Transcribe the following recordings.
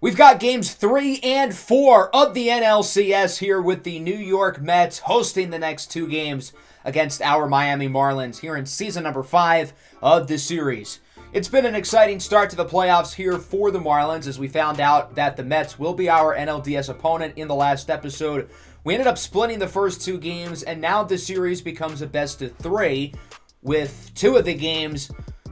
We've got games 3 and 4 of the NLCS here with the New York Mets hosting the next two games against our Miami Marlins here in season number 5 of the series. It's been an exciting start to the playoffs here for the Marlins as we found out that the Mets will be our NLDS opponent in the last episode. We ended up splitting the first two games, and now the series becomes a best of 3 with 2 of the games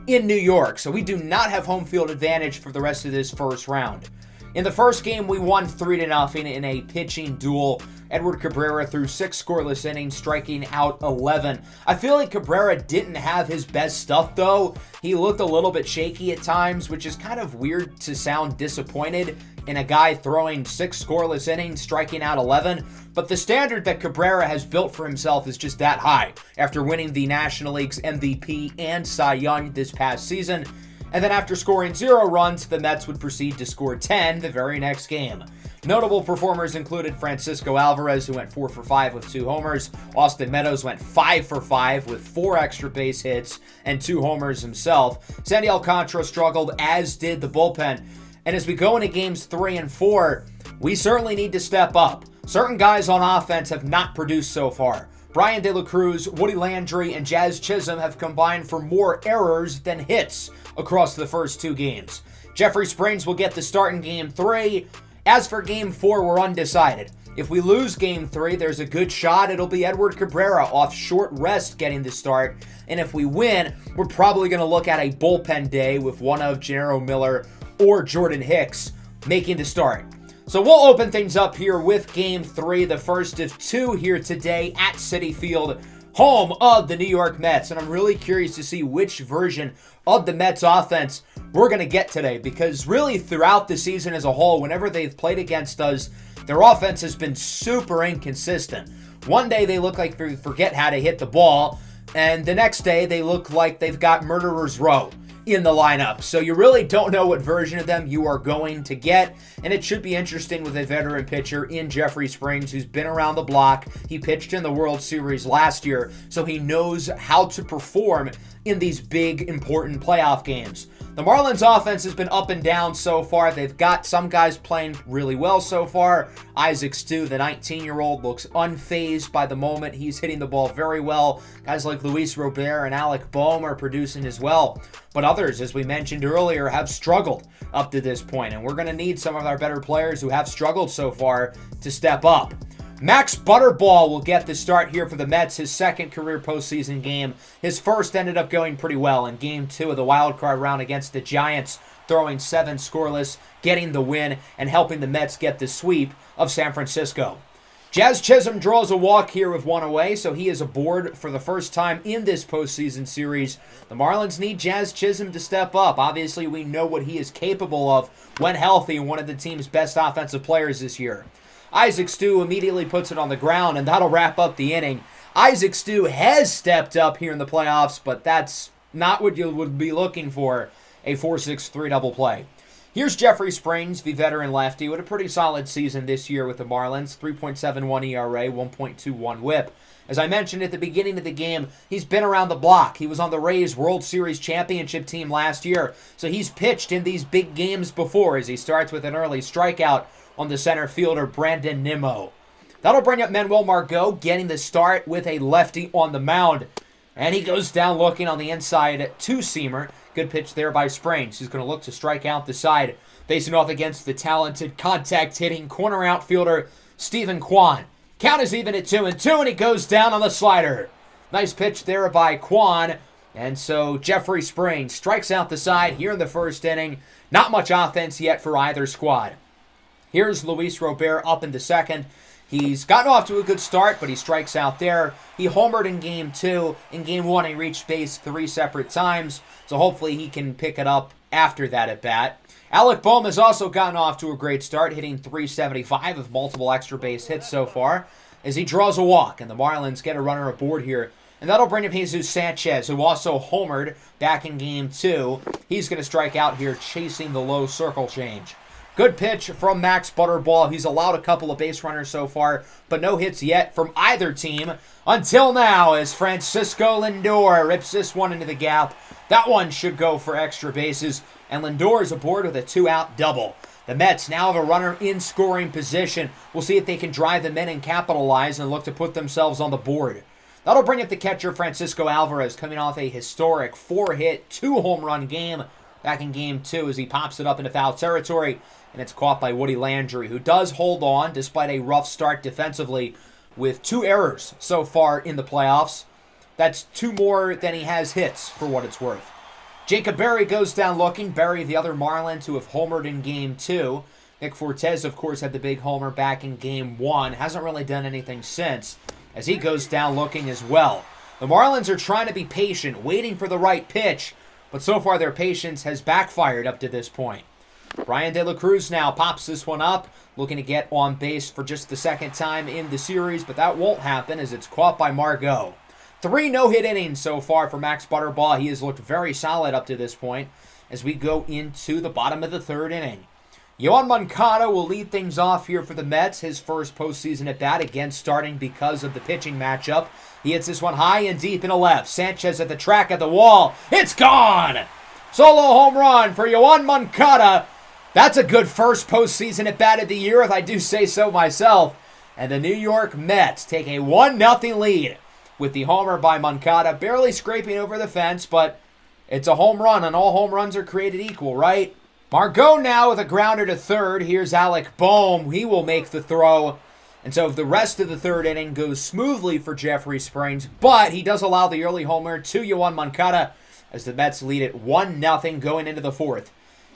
in New York. So we do not have home field advantage for the rest of this first round. In the first game, we won 3-0 in a pitching duel. Edward Cabrera threw 6 scoreless innings, striking out 11. I feel like Cabrera didn't have his best stuff, though. He looked a little bit shaky at times, which is kind of weird to sound disappointed in a guy throwing 6 scoreless innings, striking out 11. But the standard that Cabrera has built for himself is just that high after winning the National League's MVP and Cy Young this past season. And then after scoring 0 runs, the Mets would proceed to score 10 the very next game. Notable performers included Francisco Alvarez, who went 4 for 5 with 2 homers. Austin Meadows went 5 for 5 with 4 extra base hits and 2 homers himself. Sandy Alcantara struggled, as did the bullpen. And as we go into games 3 and 4, we certainly need to step up. Certain guys on offense have not produced so far. Brian De La Cruz, Woody Landry, and Jazz Chisholm have combined for more errors than hits across the first 2 games. Jeffrey Springs will get the start in Game 3. As for Game 4, we're undecided. If we lose Game 3, there's a good shot it'll be Edward Cabrera off short rest getting the start. And if we win, we're probably going to look at a bullpen day with one of Gennaro Miller or Jordan Hicks making the start. So we'll open things up here with Game 3, the first of 2 here today at Citi Field, home of the New York Mets. And I'm really curious to see which version of the Mets offense we're going to get today, because really throughout the season as a whole, whenever they've played against us, their offense has been super inconsistent. One day they look like they forget how to hit the ball, and the next day they look like they've got Murderer's Row in the lineup. So you really don't know what version of them you are going to get, and it should be interesting with a veteran pitcher in Jeffrey Springs who's been around the block. He pitched in the World Series last year, so he knows how to perform in these big, important playoff games. The Marlins offense has been up and down so far. They've got some guys playing really well so far. Isaac Stu, the 19-year-old, looks unfazed by the moment. He's hitting the ball very well. Guys like Luis Robert and Alec Boehm are producing as well. But others, as we mentioned earlier, have struggled up to this point, and we're going to need some of our better players who have struggled so far to step up. Max Butterball will get the start here for the Mets, his second career postseason game. His first ended up going pretty well in Game 2 of the wild card round against the Giants, throwing 7 scoreless, getting the win, and helping the Mets get the sweep of San Francisco. Jazz Chisholm draws a walk here with 1 away, so he is aboard for the first time in this postseason series. The Marlins need Jazz Chisholm to step up. Obviously, we know what he is capable of when healthy, and one of the team's best offensive players this year. Isaac Stu immediately puts it on the ground, and that'll wrap up the inning. Isaac Stu has stepped up here in the playoffs, but that's not what you would be looking for, a 4-6-3 double play. Here's Jeffrey Springs, the veteran lefty, with a pretty solid season this year with the Marlins, 3.71 ERA, 1.21 whip. As I mentioned at the beginning of the game, he's been around the block. He was on the Rays World Series championship team last year, so he's pitched in these big games before as he starts with an early strikeout on the center fielder Brandon Nimmo. That'll bring up Manuel Margot, getting the start with a lefty on the mound. And he goes down looking on the inside two-seamer. Good pitch there by Springs. He's going to look to strike out the side, facing off against the talented contact-hitting corner outfielder Stephen Kwan. Count is even at 2-2, and he goes down on the slider. Nice pitch there by Kwan. And so Jeffrey Springs strikes out the side here in the first inning. Not much offense yet for either squad. Here's Luis Robert up in the second. He's gotten off to a good start, but he strikes out there. He homered in Game 2. In Game 1, he reached base 3 separate times, so hopefully he can pick it up after that at bat. Alec Boehm has also gotten off to a great start, hitting .375 with multiple extra base hits so far, as he draws a walk, and the Marlins get a runner aboard here. And that'll bring up Jesus Sanchez, who also homered back in Game 2. He's going to strike out here, chasing the low circle change. Good pitch from Max Butterball. He's allowed a couple of base runners so far, but no hits yet from either team until now as Francisco Lindor rips this one into the gap. That one should go for extra bases, and Lindor is aboard with a 2-out double. The Mets now have a runner in scoring position. We'll see if they can drive them in and capitalize and look to put themselves on the board. That'll bring up the catcher Francisco Alvarez, coming off a historic 4-hit, 2-home-run game back in Game 2 as he pops it up into foul territory, and it's caught by Woody Landry, who does hold on despite a rough start defensively with 2 errors so far in the playoffs. That's 2 more than he has hits, for what it's worth. Jacob Berry goes down looking. Berry, the other Marlins who have homered in Game 2. Nick Fortes, of course, had the big homer back in Game 1. Hasn't really done anything since, as he goes down looking as well. The Marlins are trying to be patient, waiting for the right pitch, but so far their patience has backfired up to this point. Brian De La Cruz now pops this one up, looking to get on base for just the second time in the series, but that won't happen as it's caught by Margot. 3 no-hit innings so far for Max Butterbaugh. He has looked very solid up to this point as we go into the bottom of the 3rd inning. Yoan Moncada will lead things off here for the Mets. His first postseason at bat, again starting because of the pitching matchup. He hits this one high and deep into left. Sanchez at the track of the wall. It's gone! Solo home run for Yoan Moncada. That's a good first postseason at bat of the year, if I do say so myself. And the New York Mets take a 1-0 lead with the homer by Moncada, barely scraping over the fence, but it's a home run, and all home runs are created equal, right? Margot now with a grounder to third. Here's Alec Boehm. He will make the throw. And so the rest of the 3rd inning goes smoothly for Jeffrey Springs, but he does allow the early homer to Yoan Moncada as the Mets lead it 1-0 going into the 4th.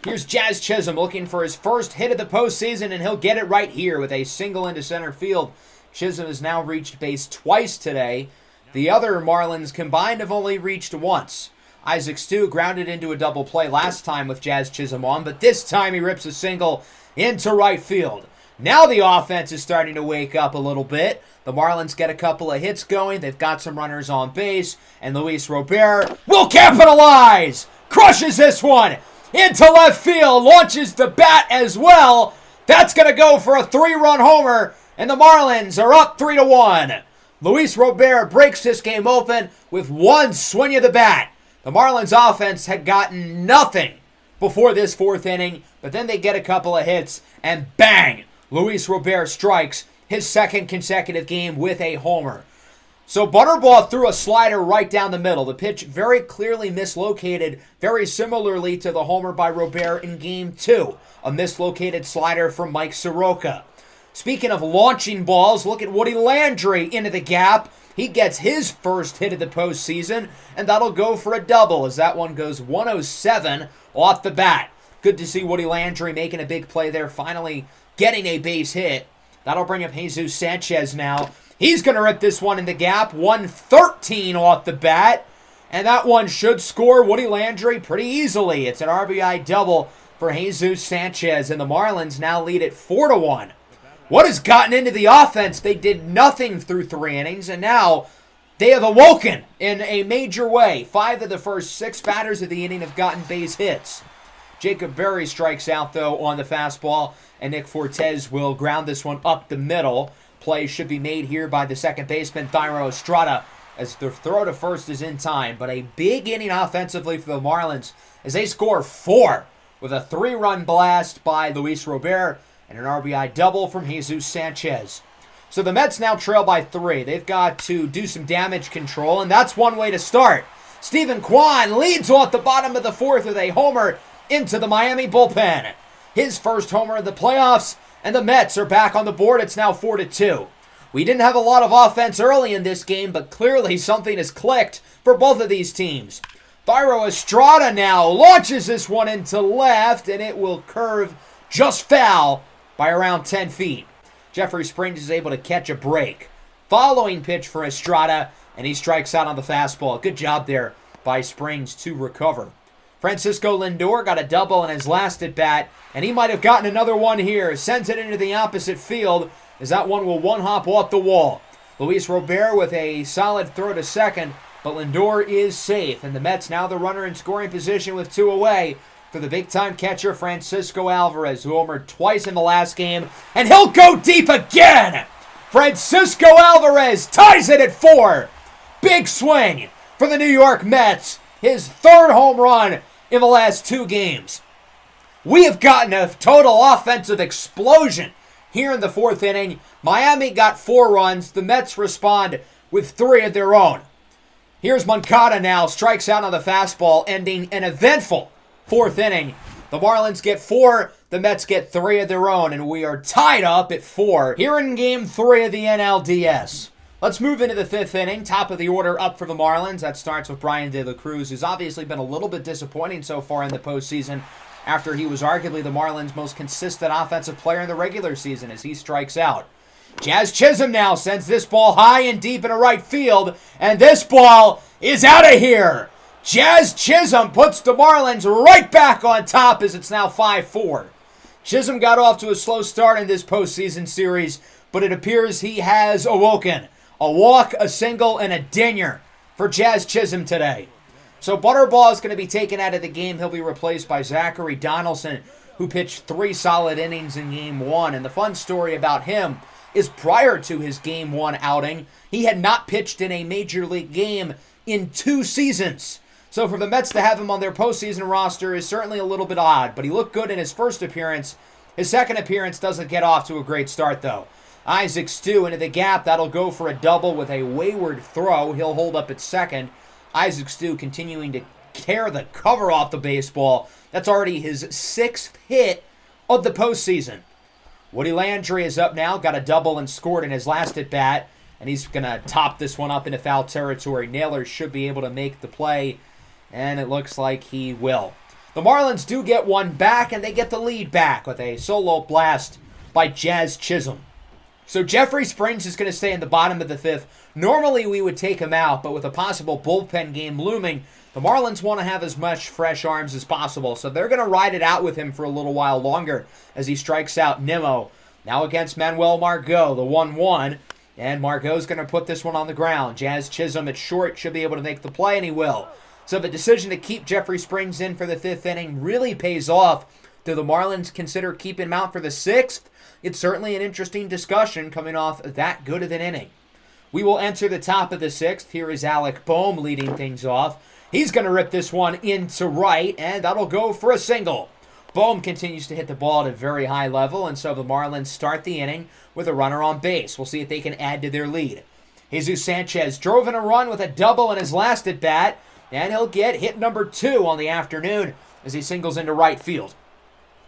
Here's Jazz Chisholm looking for his first hit of the postseason, and he'll get it right here with a single into center field. Chisholm has now reached base twice today. The other Marlins combined have only reached once. Isaac Stu grounded into a double play last time with Jazz Chisholm on, but this time he rips a single into right field. Now the offense is starting to wake up a little bit. The Marlins get a couple of hits going. They've got some runners on base, and Luis Robert will capitalize! Crushes this one into left field, launches the bat as well. That's going to go for a 3-run homer, and the Marlins are up 3-1. Luis Robert breaks this game open with one swing of the bat. The Marlins offense had gotten nothing before this 4th inning, but then they get a couple of hits, and bang! Luis Robert strikes his 2nd consecutive game with a homer. So Butterbaugh threw a slider right down the middle. The pitch very clearly mislocated, very similarly to the homer by Robert in Game 2. A mislocated slider from Mike Soroka. Speaking of launching balls, look at Woody Landry into the gap. He gets his first hit of the postseason, and that'll go for a double as that one goes 107 off the bat. Good to see Woody Landry making a big play there, finally getting a base hit. That'll bring up Jesus Sanchez now. He's going to rip this one in the gap, 113 off the bat, and that one should score Woody Landry pretty easily. It's an RBI double for Jesus Sanchez, and the Marlins now lead it 4-1. What has gotten into the offense? They did nothing through 3 innings, and now they have awoken in a major way. 5 of the first 6 batters of the inning have gotten base hits. Jacob Berry strikes out, though, on the fastball, and Nick Fortes will ground this one up the middle. Play should be made here by the second baseman, Thairo Estrada, as the throw to first is in time. But a big inning offensively for the Marlins as they score 4 with a 3-run blast by Luis Robert and an RBI double from Jesus Sanchez. So the Mets now trail by 3. They've got to do some damage control, and that's one way to start. Steven Kwan leads off the bottom of the 4th with a homer into the Miami bullpen. His first homer of the playoffs, and the Mets are back on the board. It's now 4-2. We didn't have a lot of offense early in this game, but clearly something has clicked for both of these teams. Thairo Estrada now launches this one into left, and it will curve just foul by around 10 feet. Jeffrey Springs is able to catch a break. Following pitch for Estrada, and he strikes out on the fastball. Good job there by Springs to recover. Francisco Lindor got a double in his last at-bat, and he might have gotten another one here. Sends it into the opposite field, as that one will one-hop off the wall. Luis Robert with a solid throw to second, but Lindor is safe, and the Mets now the runner in scoring position with 2 away for the big-time catcher Francisco Alvarez, who homered twice in the last game, and he'll go deep again! Francisco Alvarez ties it at 4. Big swing for the New York Mets. His 3rd home run in the last 2 games. We have gotten a total offensive explosion here in the fourth inning. Miami got 4 runs. The Mets respond with 3 of their own. Here's Moncada now, strikes out on the fastball, ending an eventful fourth inning. The Marlins get 4, the Mets get 3 of their own, and we are tied up at 4 here in Game 3 of the NLDS. Let's move into the 5th inning. Top of the order up for the Marlins. That starts with Brian De La Cruz, who's obviously been a little bit disappointing so far in the postseason after he was arguably the Marlins' most consistent offensive player in the regular season as he strikes out. Jazz Chisholm now sends this ball high and deep into right field, and this ball is out of here. Jazz Chisholm puts the Marlins right back on top as it's now 5-4. Chisholm got off to a slow start in this postseason series, but it appears he has awoken. A walk, a single, and a dinger for Jazz Chisholm today. So Butterball is going to be taken out of the game. He'll be replaced by Zachary Donaldson, who pitched 3 solid innings in Game 1. And the fun story about him is prior to his Game 1 outing, he had not pitched in a major league game in 2 seasons. So for the Mets to have him on their postseason roster is certainly a little bit odd, but he looked good in his first appearance. His second appearance doesn't get off to a great start, though. Isaac Stu into the gap. That'll go for a double with a wayward throw. He'll hold up at second. Isaac Stu continuing to tear the cover off the baseball. That's already his 6th hit of the postseason. Woody Landry is up now. Got a double and scored in his last at-bat. And he's going to top this one up into foul territory. Naylor should be able to make the play. And it looks like he will. The Marlins do get one back, and they get the lead back with a solo blast by Jazz Chisholm. So Jeffrey Springs is going to stay in the bottom of the 5th. Normally we would take him out, but with a possible bullpen game looming, the Marlins want to have as much fresh arms as possible. So they're going to ride it out with him for a little while longer as he strikes out Nimmo. Now against Manuel Margot, the 1-1. And Margot's going to put this one on the ground. Jazz Chisholm at short should be able to make the play, and he will. So the decision to keep Jeffrey Springs in for the 5th inning really pays off. Do the Marlins consider keeping him out for the 6th? It's certainly an interesting discussion coming off that good of an inning. We will enter the top of the 6th. Here is Alec Bohm leading things off. He's going to rip this one into right, and that'll go for a single. Bohm continues to hit the ball at a very high level, and so the Marlins start the inning with a runner on base. We'll see if they can add to their lead. Jesus Sanchez drove in a run with a double in his last at-bat, and he'll get hit number 2 on the afternoon as he singles into right field.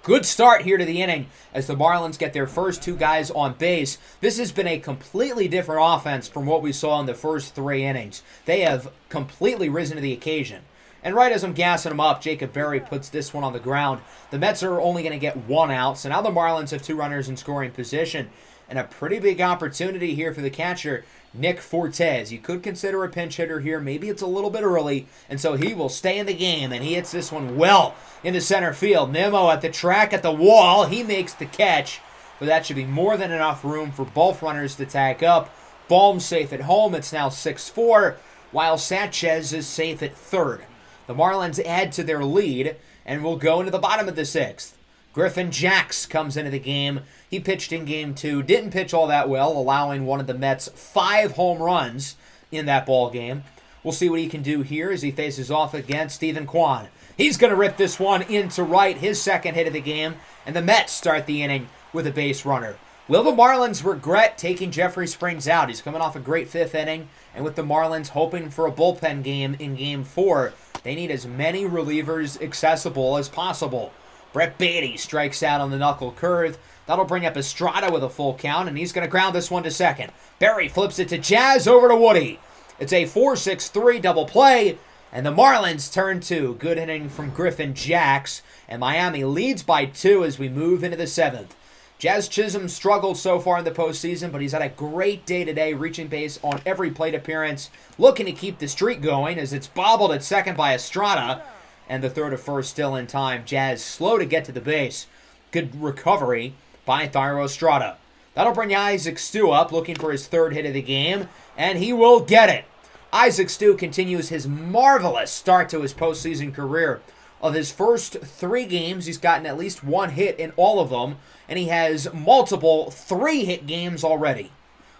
Good start here to the inning as the Marlins get their first 2 guys on base. This has been a completely different offense from what we saw in the first 3 innings. They have completely risen to the occasion. And right as I'm gassing them up, Jacob Berry puts this one on the ground. The Mets are only going to get 1 out, so now the Marlins have 2 runners in scoring position. And a pretty big opportunity here for the catcher, Nick Fortes. You could consider a pinch hitter here. Maybe it's a little bit early, and so he will stay in the game, and he hits this one well into center field. Nimmo at the track at the wall. He makes the catch, but that should be more than enough room for both runners to tag up. Bohm safe at home. It's now 6-4, while Sanchez is safe at third. The Marlins add to their lead, and will go into the bottom of the 6th. Griffin Jax comes into the game. He pitched in Game 2. Didn't pitch all that well, allowing one of the Mets 5 home runs in that ball game. We'll see what he can do here as he faces off against Stephen Kwan. He's going to rip this one into right, his 2nd hit of the game, and the Mets start the inning with a base runner. Will the Marlins regret taking Jeffrey Springs out? He's coming off a great 5th inning, and with the Marlins hoping for a bullpen game in Game 4, they need as many relievers accessible as possible. Brett Beatty strikes out on the knuckle curve. That'll bring up Estrada with a full count, and he's going to ground this one to second. Berry flips it to Jazz over to Woody. It's a 4-6-3 double play, and the Marlins turn 2. Good inning from Griffin Jax, and Miami leads by 2 as we move into the 7th. Jazz Chisholm struggled so far in the postseason, but he's had a great day today, reaching base on every plate appearance, looking to keep the streak going as it's bobbled at second by Estrada. And the throw to first still in time. Jazz slow to get to the base. Good recovery by Thairo Estrada. That'll bring Isaac Stu up, looking for his 3rd hit of the game, and he will get it. Isaac Stu continues his marvelous start to his postseason career. Of his first 3 games, he's gotten at least 1 hit in all of them, and he has multiple 3-hit games already.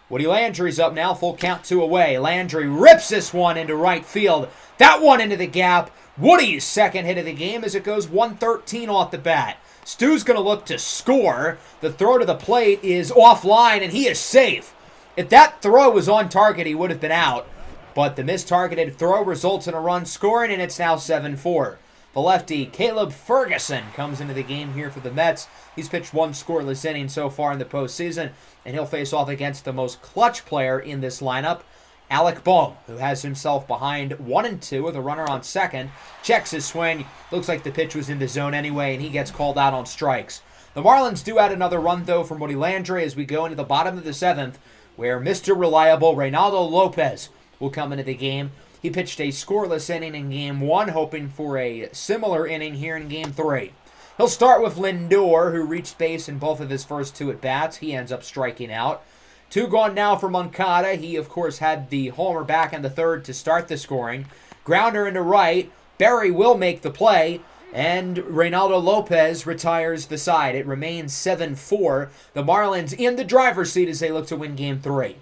Woody Landry's up now, full count, 2 away. Landry rips this one into right field. That one into the gap. Woody's second hit of the game as it goes 113 off the bat. Stu's going to look to score. The throw to the plate is offline, and he is safe. If that throw was on target, he would have been out. But the mistargeted throw results in a run scoring, and it's now 7-4. The lefty, Caleb Ferguson, comes into the game here for the Mets. He's pitched 1 scoreless inning so far in the postseason, and he'll face off against the most clutch player in this lineup, Alec Bohm, who has himself behind 1-2 with a runner on second. Checks his swing. Looks like the pitch was in the zone anyway, and he gets called out on strikes. The Marlins do add another run, though, from Woody Landry as we go into the bottom of the 7th, where Mr. Reliable Reynaldo Lopez will come into the game. He pitched a scoreless inning in Game 1, hoping for a similar inning here in Game 3. He'll start with Lindor, who reached base in both of his first 2 at-bats. He ends up striking out. 2 gone now for Moncada. He, of course, had the homer back in the 3rd to start the scoring. Grounder into right. Berry will make the play, and Reynaldo Lopez retires the side. It remains 7-4. The Marlins in the driver's seat as they look to win Game 3.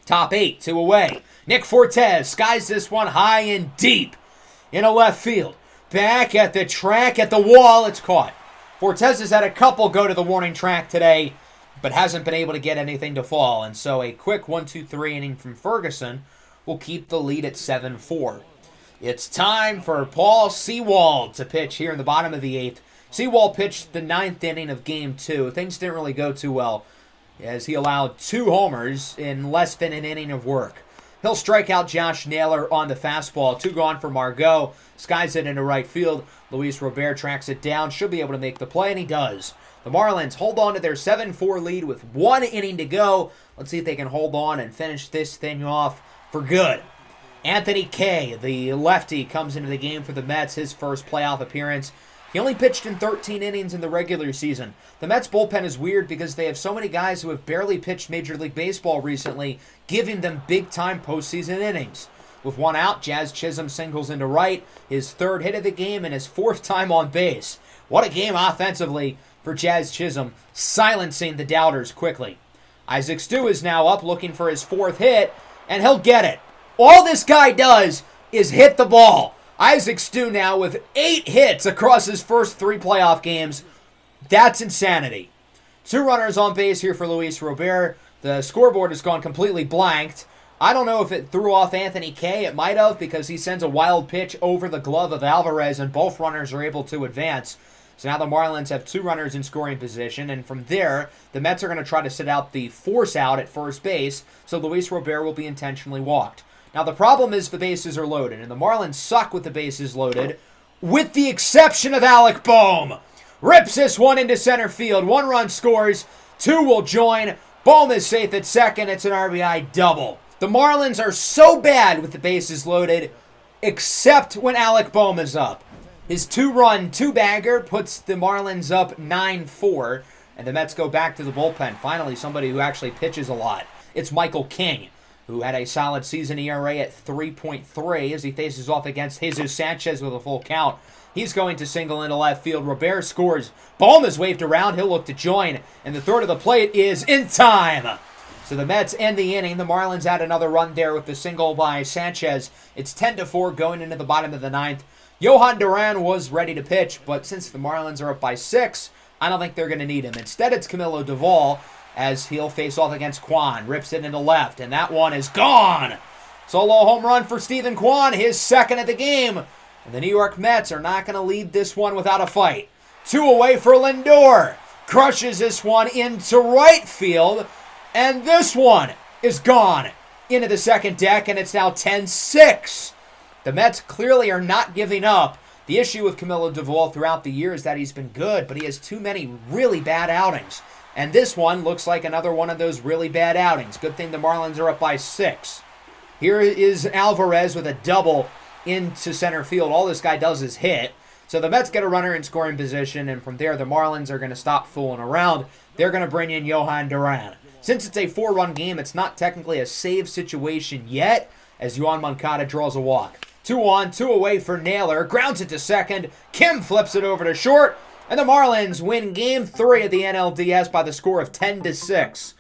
Top 8, 2 away. Nick Fortes skies this one high and deep into left field. Back at the track, at the wall, it's caught. Fortes has had a couple go to the warning track today, but hasn't been able to get anything to fall. And so a quick 1-2-3 inning from Ferguson will keep the lead at 7-4. It's time for Paul Sewald to pitch here in the bottom of the 8th. Sewald pitched the 9th inning of Game 2. Things didn't really go too well as he allowed 2 homers in less than an inning of work. He'll strike out Josh Naylor on the fastball. 2 gone for Margot. Skies it into right field. Luis Robert tracks it down. Should be able to make the play, and he does. The Marlins hold on to their 7-4 lead with 1 inning to go. Let's see if they can hold on and finish this thing off for good. Anthony Kay, the lefty, comes into the game for the Mets, his first playoff appearance. He only pitched in 13 innings in the regular season. The Mets bullpen is weird because they have so many guys who have barely pitched Major League Baseball recently, giving them big-time postseason innings. With 1 out, Jazz Chisholm singles into right, his 3rd hit of the game and his 4th time on base. What a game offensively for Jazz Chisholm, silencing the doubters quickly. Isaac Stu is now up looking for his 4th hit, and he'll get it. All this guy does is hit the ball. Isaac Stu now with 8 hits across his first 3 playoff games. That's insanity. 2 runners on base here for Luis Robert. The scoreboard has gone completely blanked. I don't know if it threw off Anthony Kay. It might have, because he sends a wild pitch over the glove of Alvarez, and both runners are able to advance. So now the Marlins have 2 runners in scoring position, and from there, the Mets are going to try to sit out the force out at first base, so Luis Robert will be intentionally walked. Now, the problem is the bases are loaded, and the Marlins suck with the bases loaded, with the exception of Alec Bohm. Rips this one into center field. 1 run scores. 2 will join. Bohm is safe at second. It's an RBI double. The Marlins are so bad with the bases loaded, except when Alec Bohm is up. His 2-run, 2-bagger puts the Marlins up 9-4, and the Mets go back to the bullpen. Finally, somebody who actually pitches a lot. It's Michael King, who had a solid season ERA at 3.3 as he faces off against Jesus Sanchez with a full count. He's going to single into left field. Robert scores. Bohm is waved around. He'll look to join, and the throw to the plate is in time. So the Mets end the inning. The Marlins add another run there with the single by Sanchez. It's 10-4 going into the bottom of the 9th. Johan Duran was ready to pitch, but since the Marlins are up by 6, I don't think they're going to need him. Instead, it's Camilo Doval as he'll face off against Kwan. Rips it into left, and that one is gone. Solo home run for Stephen Kwan, his 2nd of the game. And the New York Mets are not going to lead this one without a fight. 2 away for Lindor. Crushes this one into right field, and this one is gone into the 2nd deck, and it's now 10-6. The Mets clearly are not giving up. The issue with Camilo Doval throughout the year is that he's been good, but he has too many really bad outings. And this one looks like another one of those really bad outings. Good thing the Marlins are up by 6. Here is Alvarez with a double into center field. All this guy does is hit. So the Mets get a runner in scoring position, and from there the Marlins are going to stop fooling around. They're going to bring in Johan Duran. Since it's a 4-run game, it's not technically a save situation yet, as Yoan Moncada draws a walk. 2 on, 2 away for Naylor. Grounds it to second. Kim flips it over to short. And the Marlins win Game 3 of the NLDS by the score of 10-6.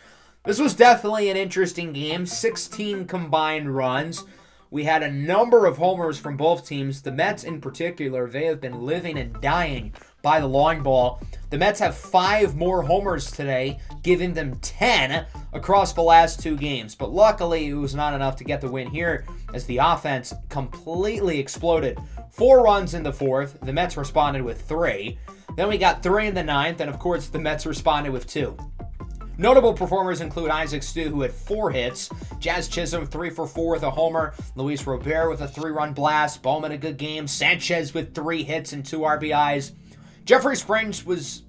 This was definitely an interesting game. 16 combined runs. We had a number of homers from both teams. The Mets in particular, they have been living and dying by the long ball. The Mets have 5 more homers today, giving them 10 across the last 2 games. But luckily, it was not enough to get the win here as the offense completely exploded. 4 runs in the 4th. The Mets responded with 3. Then we got 3 in the 9th, and of course, the Mets responded with 2. Notable performers include Isaac Stu, who had 4 hits, Jazz Chisholm 3 for 4 with a homer, Luis Robert with a 3-run blast, Bowman a good game, Sanchez with 3 hits and 2 RBIs. Jeffrey Springs was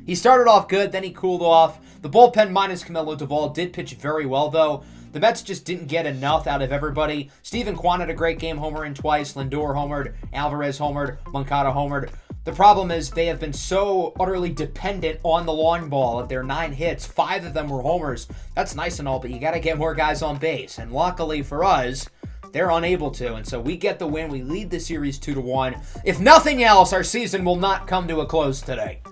he started off good, then he cooled off. The bullpen minus Camilo Duvall did pitch very well, though. The Mets just didn't get enough out of everybody. Steven Kwan had a great game, homering twice. Lindor homered, Alvarez homered, Moncada homered. The problem is they have been so utterly dependent on the long ball. Of their 9 hits, 5 of them were homers. That's nice and all, but you got to get more guys on base. And luckily for us, they're unable to. And so we get the win. We lead the series 2-1. If nothing else, our season will not come to a close today.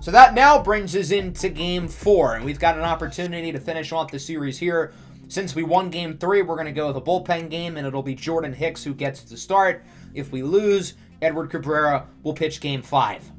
So that now brings us into Game 4. And we've got an opportunity to finish off the series here. Since we won Game 3, we're going to go with a bullpen game, and it'll be Jordan Hicks who gets to start. If we lose, Edward Cabrera will pitch Game 5.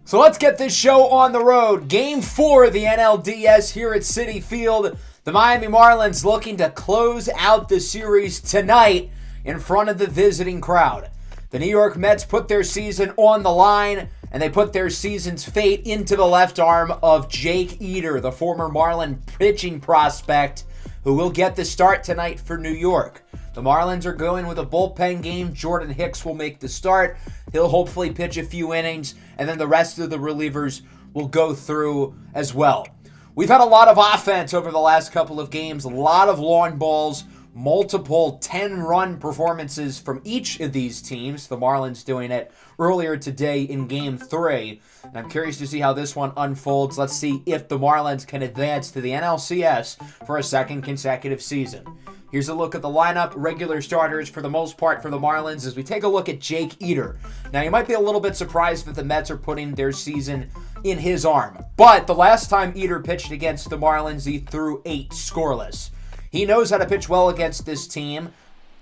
So let's get this show on the road. Game 4 of the NLDS here at Citi Field. The Miami Marlins looking to close out the series tonight in front of the visiting crowd. The New York Mets put their season on the line, and they put their season's fate into the left arm of Jake Eder, the former Marlin pitching prospect, who will get the start tonight for New York. The Marlins are going with a bullpen game. Jordan Hicks will make the start. He'll hopefully pitch a few innings, and then the rest of the relievers will go through as well. We've had a lot of offense over the last couple of games, a lot of long balls, multiple 10-run performances from each of these teams. The Marlins doing it earlier today in Game 3. And I'm curious to see how this one unfolds. Let's see if the Marlins can advance to the NLCS for a second consecutive season. Here's a look at the lineup, regular starters for the most part for the Marlins as we take a look at Jake Eder. Now, you might be a little bit surprised that the Mets are putting their season in his arm. But the last time Eder pitched against the Marlins, he threw 8 scoreless. He knows how to pitch well against this team.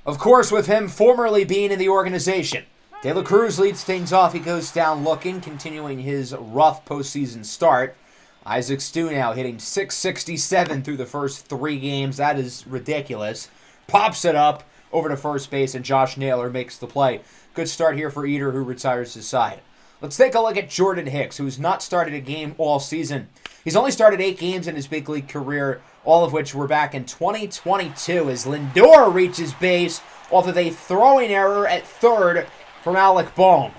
Of course, with him formerly being in the organization. De La Cruz leads things off. He goes down looking, continuing his rough postseason start. Isaac Stu now hitting .667 through the first 3 games. That is ridiculous. Pops it up over to first base, and Josh Naylor makes the play. Good start here for Eder, who retires his side. Let's take a look at Jordan Hicks, who's not started a game all season. He's only started 8 games in his big league career, all of which were back in 2022, as Lindor reaches base off of a throwing error at third from Alec Bohm.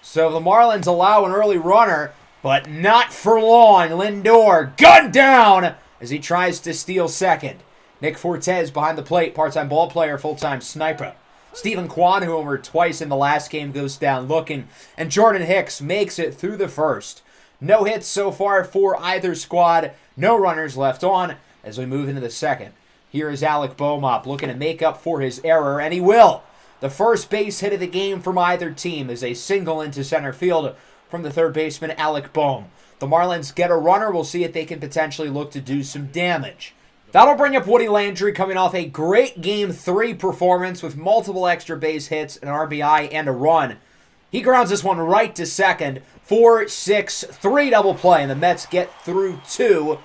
So the Marlins allow an early runner, but not for long. Lindor gunned down as he tries to steal second. Nick Fortes behind the plate, part-time ball player, full-time sniper. Steven Kwan, who homered twice in the last game, goes down looking. And Jordan Hicks makes it through the first. No hits so far for either squad. No runners left on as we move into the second. Here is Alec Bohm looking to make up for his error, and he will. The first base hit of the game from either team is a single into center field from the third baseman, Alec Bohm. The Marlins get a runner. We'll see if they can potentially look to do some damage. That'll bring up Woody Landry coming off a great Game 3 performance with multiple extra base hits, an RBI, and a run. He grounds this one right to second. 4-6-3 double play, and the Mets get through 2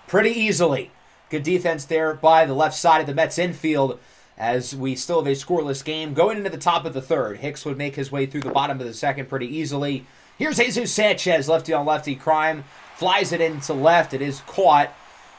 pretty easily. Good defense there by the left side of the Mets infield as we still have a scoreless game. Going into the top of the third, Hicks would make his way through the bottom of the second pretty easily. Here's Jesus Sanchez, lefty on lefty crime. Flies it into left. It is caught.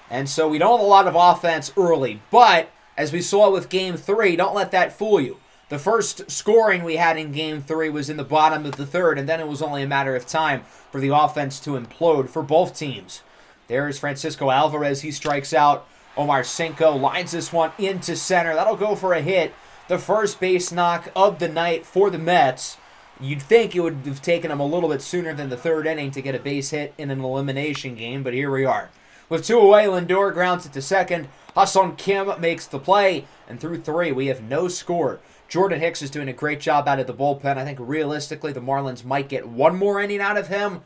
And so we don't have a lot of offense early. But as we saw with Game 3, don't let that fool you. The first scoring we had in Game 3 was in the bottom of the third, and then it was only a matter of time for the offense to implode for both teams. There's Francisco Alvarez. He strikes out. Omar Cinco lines this one into center. That'll go for a hit. The first base knock of the night for the Mets. You'd think it would have taken them a little bit sooner than the third inning to get a base hit in an elimination game, but here we are. With 2 away, Lindor grounds it to second. Ha-Seong Kim makes the play, and through 3, we have no score. Jordan Hicks is doing a great job out of the bullpen. I think realistically the Marlins might get one more inning out of him.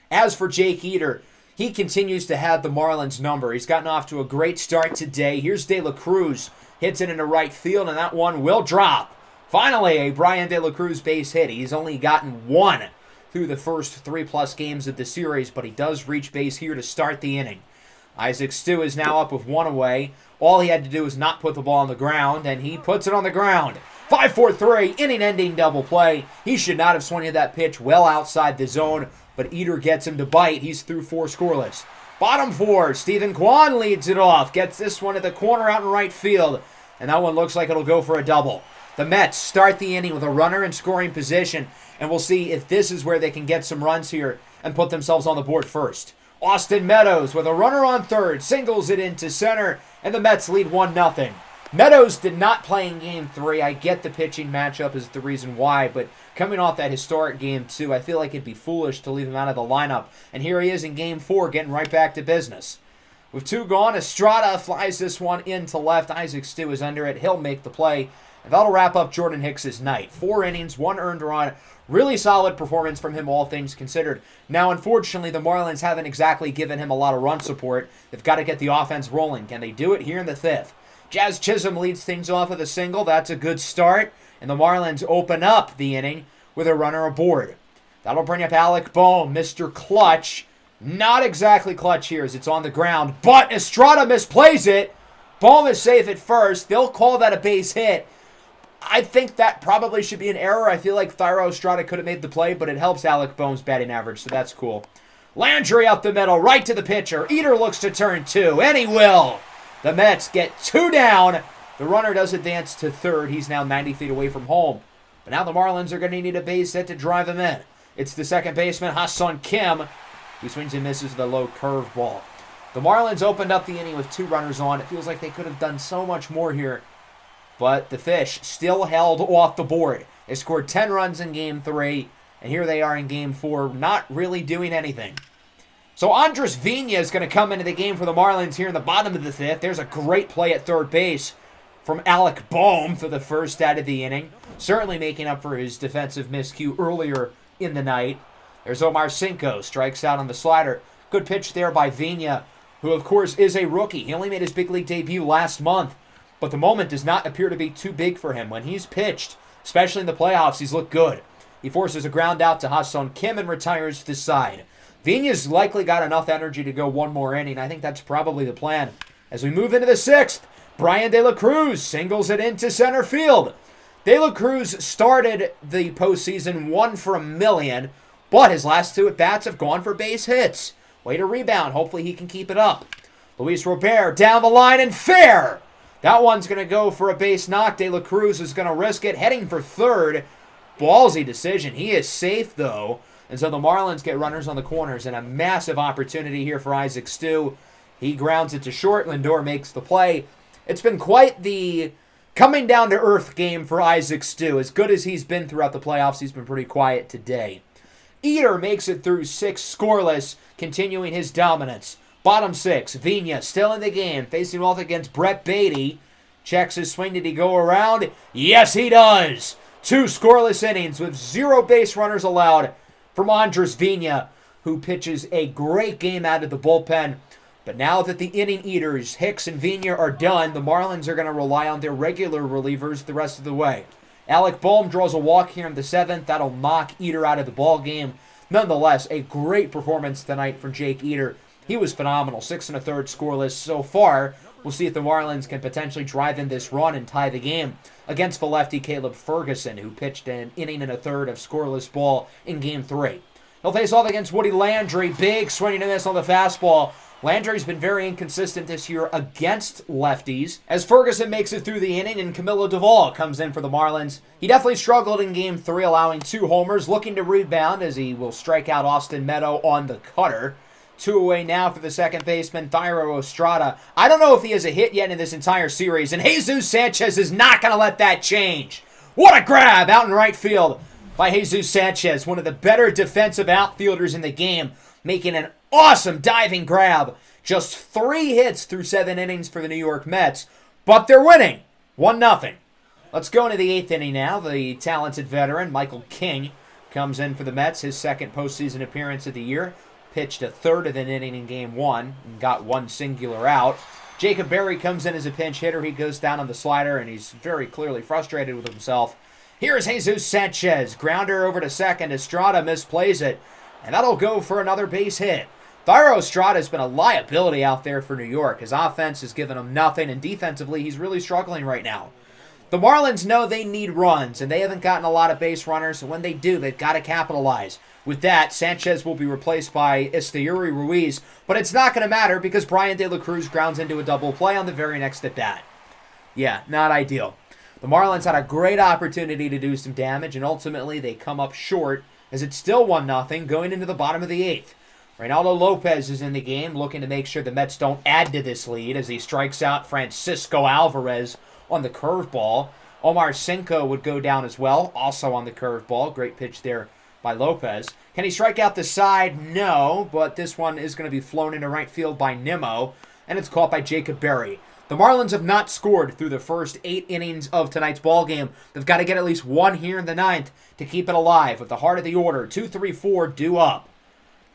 As for Jake Eder, He continues to have the Marlins number. He's gotten off to a great start today. Here's De La Cruz. Hits it into right field, and that one will drop. Finally, a Brian De La Cruz base hit. He's only gotten one through the first 3+ games of the series, but he does reach base here to start the inning. Isaac Stu is now up with one away. All he had to do was not put the ball on the ground, and he puts it on the ground. 5-4-3, inning-ending double play. He should not have swung at that pitch well outside the zone, but Eater gets him to bite. He's through 4 scoreless. Bottom 4, Stephen Kwan leads it off. Gets this one at the corner out in right field, and that one looks like it'll go for a double. The Mets start the inning with a runner in scoring position, and we'll see if this is where they can get some runs here and put themselves on the board first. Austin Meadows with a runner on third, singles it into center, and the Mets lead 1-0. Meadows did not play in Game 3. I get the pitching matchup is the reason why, but coming off that historic Game 2, I feel like it'd be foolish to leave him out of the lineup. And here he is in Game 4, getting right back to business. With 2 gone, Estrada flies this one into left. Isaac Stu is under it. He'll make the play. And that'll wrap up Jordan Hicks' night. 4 innings, 1 earned run. Really solid performance from him, all things considered. Now, unfortunately, the Marlins haven't exactly given him a lot of run support. They've got to get the offense rolling. Can they do it here in the 5th? Jazz Chisholm leads things off with a single. That's a good start. And the Marlins open up the inning with a runner aboard. That'll bring up Alec Bohm, Mr. Clutch. Not exactly clutch here as it's on the ground, but Estrada misplays it. Bohm is safe at first. They'll call that a base hit. I think that probably should be an error. I feel like Thairo Estrada could have made the play, but it helps Alec Bohm's batting average, so that's cool. Landry up the middle, right to the pitcher. Eater looks to turn 2, and he will. The Mets get 2 down. The runner does advance to third. He's now 90 feet away from home. But now the Marlins are going to need a base hit to drive him in. It's the second baseman, Ha-Seong Kim, who swings and misses with a low curveball. The Marlins opened up the inning with 2 runners on. It feels like they could have done so much more here. But the Fish still held off the board. They scored 10 runs in Game 3, and here they are in Game 4, not really doing anything. So Andres Vina is going to come into the game for the Marlins here in the bottom of the 5th. There's a great play at third base from Alec Bohm for the first out of the inning. Certainly making up for his defensive miscue earlier in the night. There's Omar Cinco, strikes out on the slider. Good pitch there by Vina, who of course is a rookie. He only made his big league debut last month, but the moment does not appear to be too big for him. When he's pitched, especially in the playoffs, he's looked good. He forces a ground out to Ha-Seong Kim and retires to the side. Vina's likely got enough energy to go one more inning. I think that's probably the plan. As we move into the 6th, Brian De La Cruz singles it into center field. De La Cruz started the postseason 1 for a million, but his last 2 at-bats have gone for base hits. Way to rebound. Hopefully he can keep it up. Luis Robert down the line and fair. That one's going to go for a base knock. De La Cruz is going to risk it, heading for third. Ballsy decision. He is safe, though. And so the Marlins get runners on the corners, and a massive opportunity here for Isaac Stu. He grounds it to short. Lindor makes the play. It's been quite the coming down to earth game for Isaac Stu. As good as he's been throughout the playoffs, he's been pretty quiet today. Eater makes it through 6 scoreless, continuing his dominance. Bottom 6, Vina still in the game, facing off against Brett Beatty. Checks his swing. Did he go around? Yes, he does. 2 scoreless innings with 0 base runners allowed from Andres Vina, who pitches a great game out of the bullpen. But now that the inning eaters, Hicks and Vina, are done, the Marlins are going to rely on their regular relievers the rest of the way. Alec Bohm draws a walk here in the 7th. That'll knock Eater out of the ball game. Nonetheless, a great performance tonight from Jake Eater. He was phenomenal. 6 1/3 scoreless so far. We'll see if the Marlins can potentially drive in this run and tie the game against the lefty Caleb Ferguson, who pitched an inning and a third of scoreless ball in Game 3. He'll face off against Woody Landry. Big swing and a miss on the fastball. Landry's been very inconsistent this year against lefties, as Ferguson makes it through the inning and Camilo Duvall comes in for the Marlins. He definitely struggled in Game 3, allowing 2 homers, looking to rebound as he will strike out Austin Meadow on the cutter. 2 away now for the second baseman, Thairo Estrada. I don't know if he has a hit yet in this entire series, and Jesus Sanchez is not going to let that change. What a grab out in right field by Jesus Sanchez, one of the better defensive outfielders in the game, making an awesome diving grab. Just 3 hits through 7 innings for the New York Mets, but they're winning 1-0. Let's go into the 8th inning now. The talented veteran, Michael King, comes in for the Mets, his second postseason appearance of the year. pitched a third of an inning in game one and got one singular out. Jacob Berry comes in as a pinch hitter. He goes down on the slider, and he's very clearly frustrated with himself. Here's Jesus Sanchez. Grounder over to second. Estrada misplays it, and that'll go for another base hit. Thairo Estrada has been a liability out there for New York. His offense has given him nothing, and defensively, he's really struggling right now. The Marlins know they need runs, and they haven't gotten a lot of base runners, so when they do, they've got to capitalize. With that, Sanchez will be replaced by Esteury Ruiz, but it's not going to matter because Brian De La Cruz grounds into a double play on the very next at-bat. Yeah, not ideal. The Marlins had a great opportunity to do some damage, and ultimately they come up short as it's still 1-0 going into the bottom of the eighth. Reynaldo Lopez is in the game, looking to make sure the Mets don't add to this lead as he strikes out Francisco Alvarez on the curveball. Omar Cinco would go down as well, also on the curveball. Great pitch there by Lopez. Can he strike out the side? No, but this one is going to be flown into right field by Nimmo, and it's caught by Jacob Berry. The Marlins have not scored through the first 8 innings of tonight's ballgame. They've got to get at least one here in the ninth to keep it alive. With the heart of the order, 2-3-4 due up.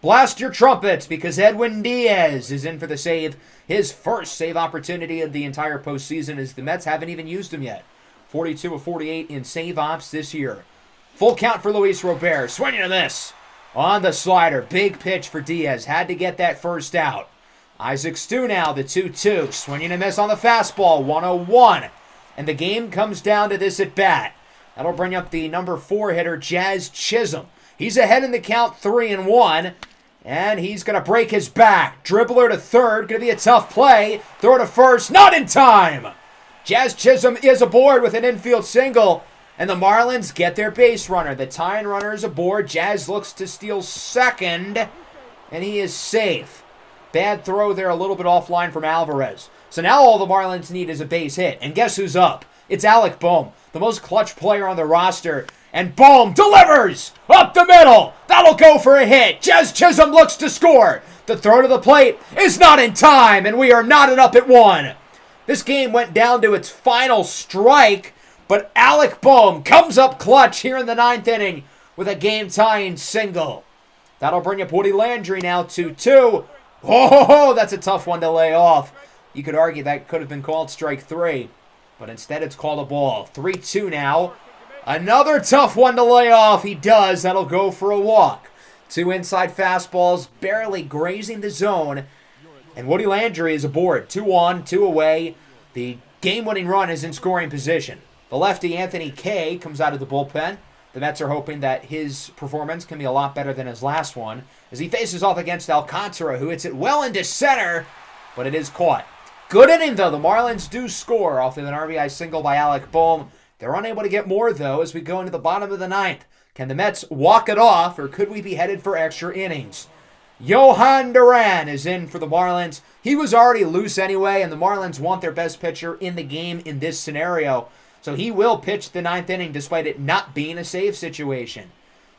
Blast your trumpets because Edwin Diaz is in for the save. His first save opportunity of the entire postseason as the Mets haven't even used him yet. 42 of 48 in save ops this year. Full count for Luis Robert. Swinging a miss on the slider. Big pitch for Diaz. Had to get that first out. Isaac Stu now, the 2-2. Swinging a miss on the fastball. 1-0-1. And the game comes down to this at bat. That'll bring up the number 4 hitter, Jazz Chisholm. He's ahead in the count 3-1. And he's going to break his back. Dribbler to third. Going to be a tough play. Throw to first. Not in time. Jazz Chisholm is aboard with an infield single. And the Marlins get their base runner. The tying runner is aboard. Jazz looks to steal second. And he is safe. Bad throw there, a little bit offline from Alvarez. So now all the Marlins need is a base hit. And guess who's up? It's Alec Bohm, the most clutch player on the roster. And Bohm delivers up the middle. That'll go for a hit. Jazz Chisholm looks to score. The throw to the plate is not in time, and we are knotted up at 1. This game went down to its final strike, but Alec Bohm comes up clutch here in the 9th inning with a game-tying single. That'll bring up Woody Landry now 2-2. Oh, that's a tough one to lay off. You could argue that could have been called strike 3, but instead it's called a ball. 3-2 now. Another tough one to lay off. He does. That'll go for a walk. 2 inside fastballs, barely grazing the zone. And Woody Landry is aboard. 2 on, 2 away. The game-winning run is in scoring position. The lefty Anthony Kay comes out of the bullpen. The Mets are hoping that his performance can be a lot better than his last one as he faces off against Alcantara, who hits it well into center, but it is caught. Good inning, though. The Marlins do score off of an RBI single by Alec Bohm. They're unable to get more, though, as we go into the bottom of the 9th. Can the Mets walk it off, or could we be headed for extra innings? Johan Duran is in for the Marlins. He was already loose anyway, and the Marlins want their best pitcher in the game in this scenario. So he will pitch the 9th inning despite it not being a save situation.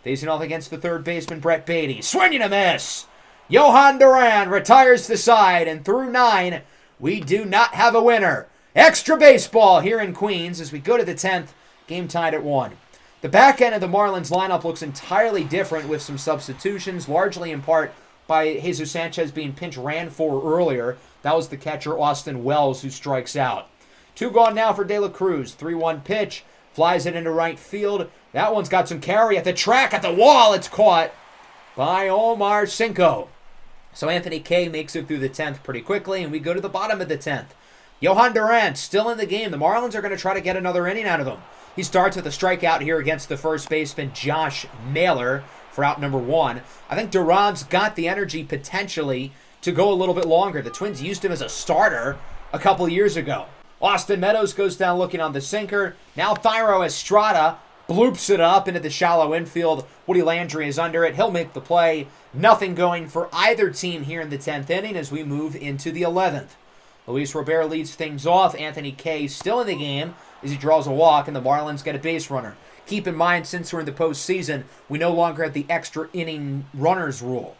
Facing off against the third baseman, Brett Beatty. Swinging a miss. Johan Duran retires the side, and through 9, we do not have a winner. Extra baseball here in Queens as we go to the 10th, game tied at 1. The back end of the Marlins lineup looks entirely different with some substitutions, largely in part by Jesus Sanchez being pinch ran for earlier. That was the catcher, Austin Wells, who strikes out. 2 gone now for De La Cruz. 3-1 pitch. Flies it into right field. That one's got some carry at the track, at the wall. It's caught by Omar Cinco. So Anthony Kay makes it through the 10th pretty quickly, and we go to the bottom of the 10th. Johan Duran still in the game. The Marlins are going to try to get another inning out of him. He starts with a strikeout here against the first baseman, Josh Naylor, for out number 1. I think Duran's got the energy potentially to go a little bit longer. The Twins used him as a starter a couple years ago. Austin Meadows goes down looking on the sinker. Now Thairo Estrada bloops it up into the shallow infield. Woody Landry is under it. He'll make the play. Nothing going for either team here in the 10th inning as we move into the 11th. Luis Robert leads things off. Anthony Kay still in the game as he draws a walk, and the Marlins get a base runner. Keep in mind, since we're in the postseason, we no longer have the extra inning runners rule.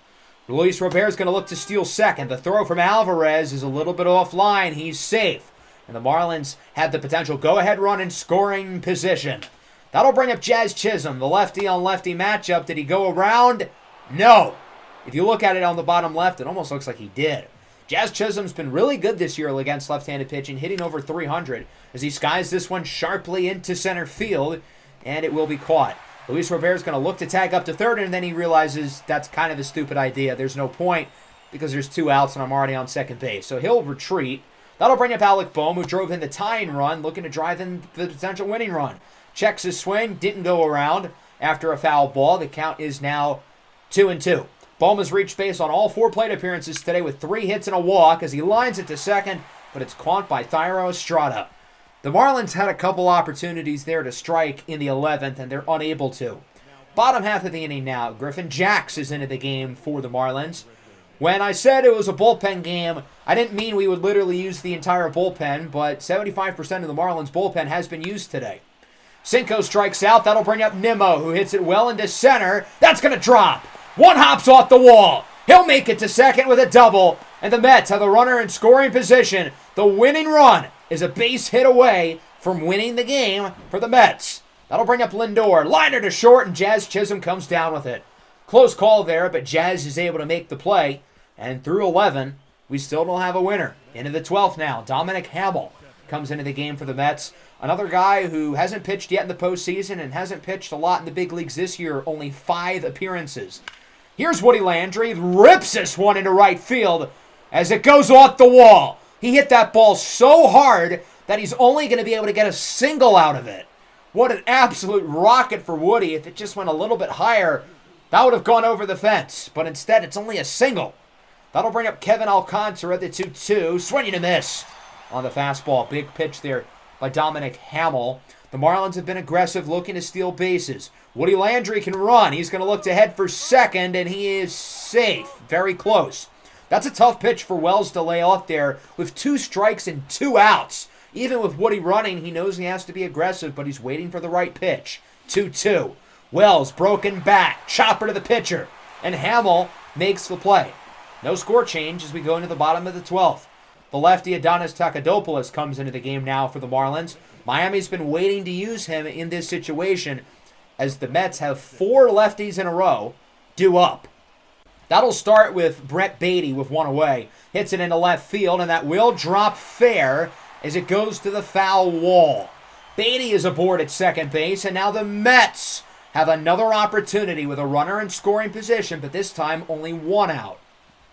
Luis Robert is going to look to steal second. The throw from Alvarez is a little bit offline. He's safe. And the Marlins have the potential go-ahead run in scoring position. That'll bring up Jazz Chisholm, the lefty-on-lefty matchup. Did he go around? No. If you look at it on the bottom left, it almost looks like he did. Jazz Chisholm's been really good this year against left-handed pitching, hitting over 300 as he skies this one sharply into center field, and it will be caught. Luis Robert's going to look to tag up to third, and then he realizes that's kind of a stupid idea. There's no point because there's 2 outs and I'm already on second base. So he'll retreat. That'll bring up Alec Bohm, who drove in the tying run, looking to drive in the potential winning run. Checks his swing, didn't go around after a foul ball. The count is now 2-2. Bohm has reached base on all 4 plate appearances today with 3 hits and a walk as he lines it to second, but it's caught by Thairo Estrada. The Marlins had a couple opportunities there to strike in the 11th, and they're unable to. Bottom half of the inning now, Griffin Jacks is into the game for the Marlins. When I said it was a bullpen game, I didn't mean we would literally use the entire bullpen, but 75% of the Marlins bullpen has been used today. Cinco strikes out. That'll bring up Nimmo, who hits it well into center. That's going to drop. One hops off the wall. He'll make it to second with a double, and the Mets have the runner in scoring position. The winning run is a base hit away from winning the game for the Mets. That'll bring up Lindor. Liner to short, and Jazz Chisholm comes down with it. Close call there, but Jazz is able to make the play. And through 11, we still don't have a winner. Into the 12th now, Dominic Hamill comes into the game for the Mets. Another guy who hasn't pitched yet in the postseason and hasn't pitched a lot in the big leagues this year, only 5 appearances. Here's Woody Landry, rips this one into right field as it goes off the wall. He hit that ball so hard that he's only going to be able to get a single out of it. What an absolute rocket for Woody. If it just went a little bit higher, that would have gone over the fence. But instead, it's only a single. That'll bring up Kevin Alcantara at the 2-2. Swinging a miss on the fastball. Big pitch there by Dominic Hamill. The Marlins have been aggressive, looking to steal bases. Woody Landry can run. He's going to look to head for second, and he is safe. Very close. That's a tough pitch for Wells to lay off there with 2 strikes and 2 outs. Even with Woody running, he knows he has to be aggressive, but he's waiting for the right pitch. 2-2. Wells, broken bat, chopper to the pitcher, and Hamill makes the play. No score change as we go into the bottom of the 12th. The lefty Adonis Takadopoulos comes into the game now for the Marlins. Miami's been waiting to use him in this situation as the Mets have 4 lefties in a row due up. That'll start with Brett Beatty with 1 away. Hits it into left field, and that will drop fair as it goes to the foul wall. Beatty is aboard at second base, and now the Mets have another opportunity with a runner in scoring position, but this time only 1 out.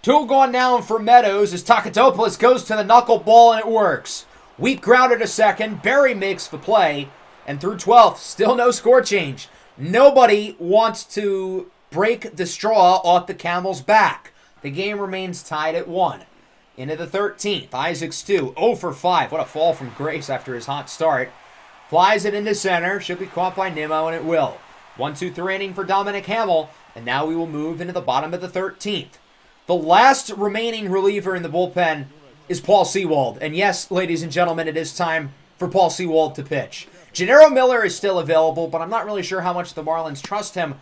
2 gone down for Meadows as Takatopoulos goes to the knuckleball, and it works. Weak grounder to second. Berry makes the play, and through 12th, still no score change. Nobody wants to break the straw off the camel's back. The game remains tied at 1. Into the 13th, Isaacs 2, 0 for 5. What a fall from grace after his hot start. Flies it into center, should be caught by Nimmo, and it will. 1-2-3 inning for Dominic Hamill, and now we will move into the bottom of the 13th. The last remaining reliever in the bullpen is Paul Sewald. And yes, ladies and gentlemen, it is time for Paul Sewald to pitch. Gennaro Miller is still available, but I'm not really sure how much the Marlins trust him.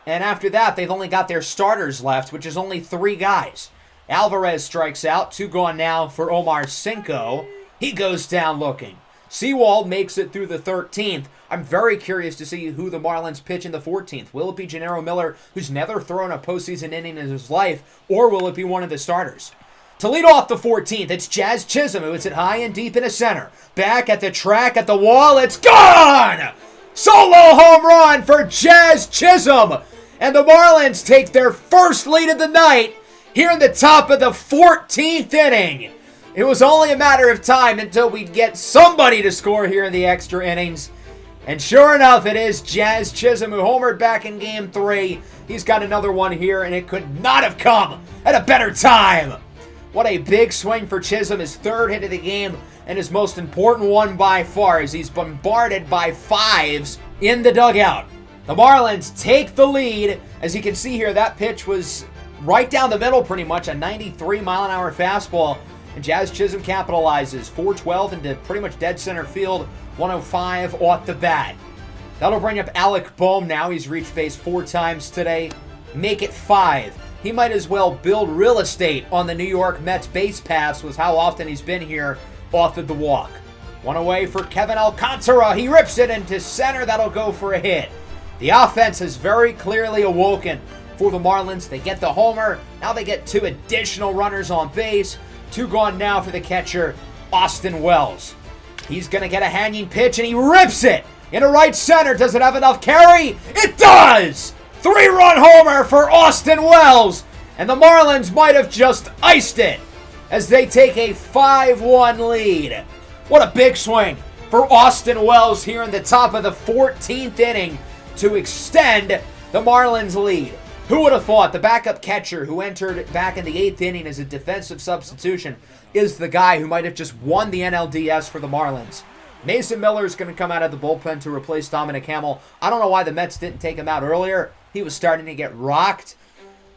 And after that, they've only got their starters left, which is only 3 guys. Alvarez strikes out. 2 gone now for Omar Cinco. He goes down looking. Sewald makes it through the 13th. I'm very curious to see who the Marlins pitch in the 14th. Will it be Gennaro Miller, who's never thrown a postseason inning in his life, or will it be one of the starters? To lead off the 14th, it's Jazz Chisholm, who hits it high and deep into center. Back at the track, at the wall, it's gone! Solo home run for Jazz Chisholm! And the Marlins take their first lead of the night here in the top of the 14th inning. It was only a matter of time until we'd get somebody to score here in the extra innings. And sure enough, it is Jazz Chisholm who homered back in Game 3. He's got another one here, and it could not have come at a better time. What a big swing for Chisholm, his 3rd hit of the game, and his most important one by far, as he's bombarded by 5s in the dugout. The Marlins take the lead. As you can see here, that pitch was right down the middle pretty much, a 93-mile-an-hour fastball. And Jazz Chisholm capitalizes. 412 into pretty much dead center field. 105 off the bat. That'll bring up Alec Bohm now. He's reached base 4 times today. Make it 5. He might as well build real estate on the New York Mets base paths with how often he's been here off of the walk. 1 away for Kevin Alcantara. He rips it into center. That'll go for a hit. The offense has very clearly awoken for the Marlins. They get the homer. Now they get 2 additional runners on base. 2 gone now for the catcher, Austin Wells. He's going to get a hanging pitch, and he rips it into right center. Does it have enough carry? It does! 3-run homer for Austin Wells. And the Marlins might have just iced it as they take a 5-1 lead. What a big swing for Austin Wells here in the top of the 14th inning to extend the Marlins' lead. Who would have thought the backup catcher who entered back in the 8th inning as a defensive substitution is the guy who might have just won the NLDS for the Marlins? Mason Miller is going to come out of the bullpen to replace Dominic Hamill. I don't know why the Mets didn't take him out earlier. He was starting to get rocked.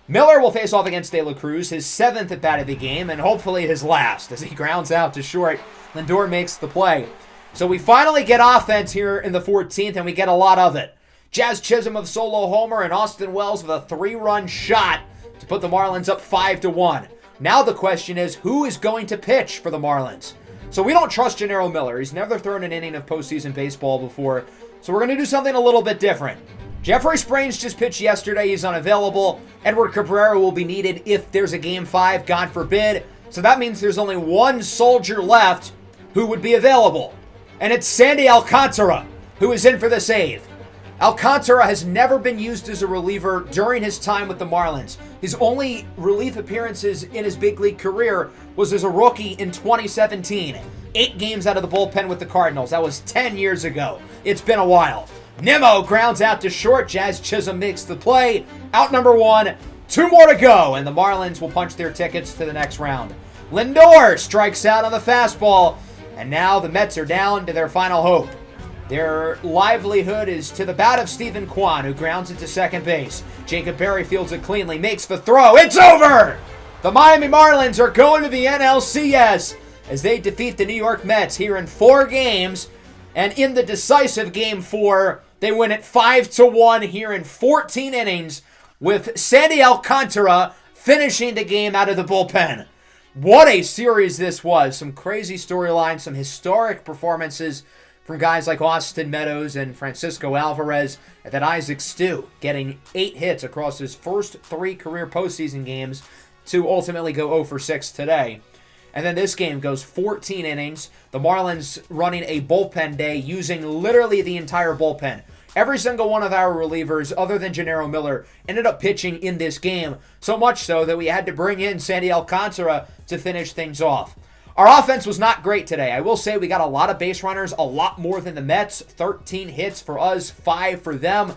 Miller will face off against De La Cruz, his 7th at bat of the game, and hopefully his last, as he grounds out to short. Lindor makes the play. So we finally get offense here in the 14th, and we get a lot of it. Jazz Chisholm with solo homer, and Austin Wells with a 3-run shot to put the Marlins up 5-1. Now the question is, who is going to pitch for the Marlins? So we don't trust Gennaro Miller. He's never thrown an inning of postseason baseball before, so we're going to do something a little bit different. Jeffrey Sprains just pitched yesterday. He's unavailable. Edward Cabrera will be needed if there's a Game 5, God forbid. So that means there's only one soldier left who would be available. And it's Sandy Alcantara, who is in for the save. Alcantara has never been used as a reliever during his time with the Marlins. His only relief appearances in his big league career was as a rookie in 2017. 8 games out of the bullpen with the Cardinals. That was 10 years ago. It's been a while. Nimmo grounds out to short. Jazz Chisholm makes the play. Out number 1. 2 more to go, and the Marlins will punch their tickets to the next round. Lindor strikes out on the fastball, and now the Mets are down to their final hope. Their livelihood is to the bat of Stephen Kwan, who grounds it to second base. Jacob Berry fields it cleanly, makes the throw. It's over! The Miami Marlins are going to the NLCS as they defeat the New York Mets here in 4 games. And in the decisive Game 4, they win it 5-1 here in 14 innings with Sandy Alcantara finishing the game out of the bullpen. What a series this was. Some crazy storylines, some historic performances from guys like Austin Meadows and Francisco Alvarez, and then Isaac Stu getting 8 hits across his first 3 career postseason games to ultimately go 0 for 6 today. And then this game goes 14 innings. The Marlins running a bullpen day using literally the entire bullpen. Every single one of our relievers, other than Gennaro Miller, ended up pitching in this game. So much so that we had to bring in Sandy Alcantara to finish things off. Our offense was not great today. I will say we got a lot of base runners, a lot more than the Mets. 13 hits for us, 5 for them.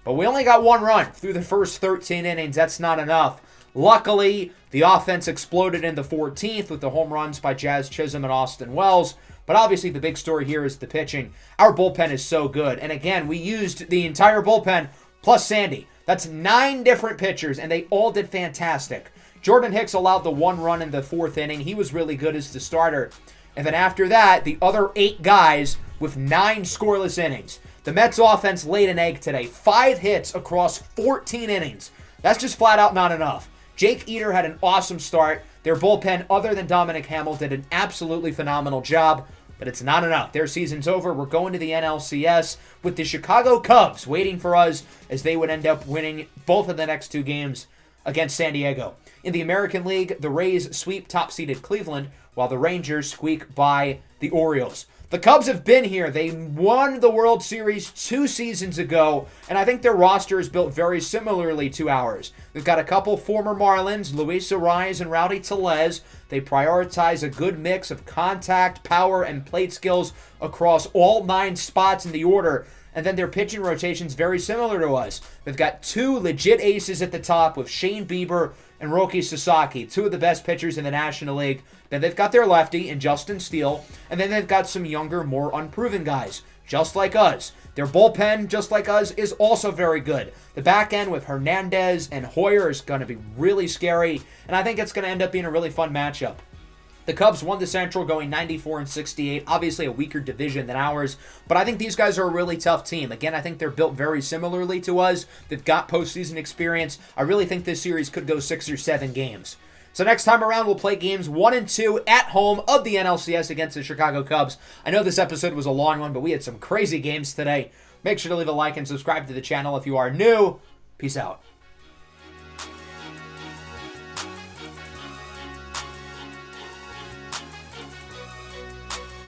But we only got 1 run through the first 13 innings. That's not enough. Luckily, the offense exploded in the 14th with the home runs by Jazz Chisholm and Austin Wells. But obviously the big story here is the pitching. Our bullpen is so good. And again, we used the entire bullpen plus Sandy. That's 9 different pitchers, and they all did fantastic. Jordan Hicks allowed the 1 run in the 4th inning. He was really good as the starter. And then after that, the other 8 guys with 9 scoreless innings. The Mets offense laid an egg today. 5 hits across 14 innings. That's just flat out not enough. Jake Eater had an awesome start. Their bullpen, other than Dominic Hamill, did an absolutely phenomenal job. But it's not enough. Their season's over. We're going to the NLCS with the Chicago Cubs waiting for us as they would end up winning both of the next 2 games against San Diego. In the American League, the Rays sweep top-seeded Cleveland, while the Rangers squeak by the Orioles. The Cubs have been here. They won the World Series 2 seasons ago, and I think their roster is built very similarly to ours. They've got a couple former Marlins, Luis Arraez and Rowdy Tellez. They prioritize a good mix of contact, power, and plate skills across all 9 spots in the order. And then their pitching rotation's very similar to us. They've got 2 legit aces at the top with Shane Bieber and Roki Sasaki, 2 of the best pitchers in the National League. Then they've got their lefty in Justin Steele, and then they've got some younger, more unproven guys, just like us. Their bullpen, just like us, is also very good. The back end with Hernandez and Hoyer is going to be really scary, and I think it's going to end up being a really fun matchup. The Cubs won the Central going 94-68, obviously a weaker division than ours, but I think these guys are a really tough team. Again, I think they're built very similarly to us. They've got postseason experience. I really think this series could go 6 or 7 games. So next time around, we'll play games 1 and 2 at home of the NLCS against the Chicago Cubs. I know this episode was a long one, but we had some crazy games today. Make sure to leave a like and subscribe to the channel if you are new. Peace out.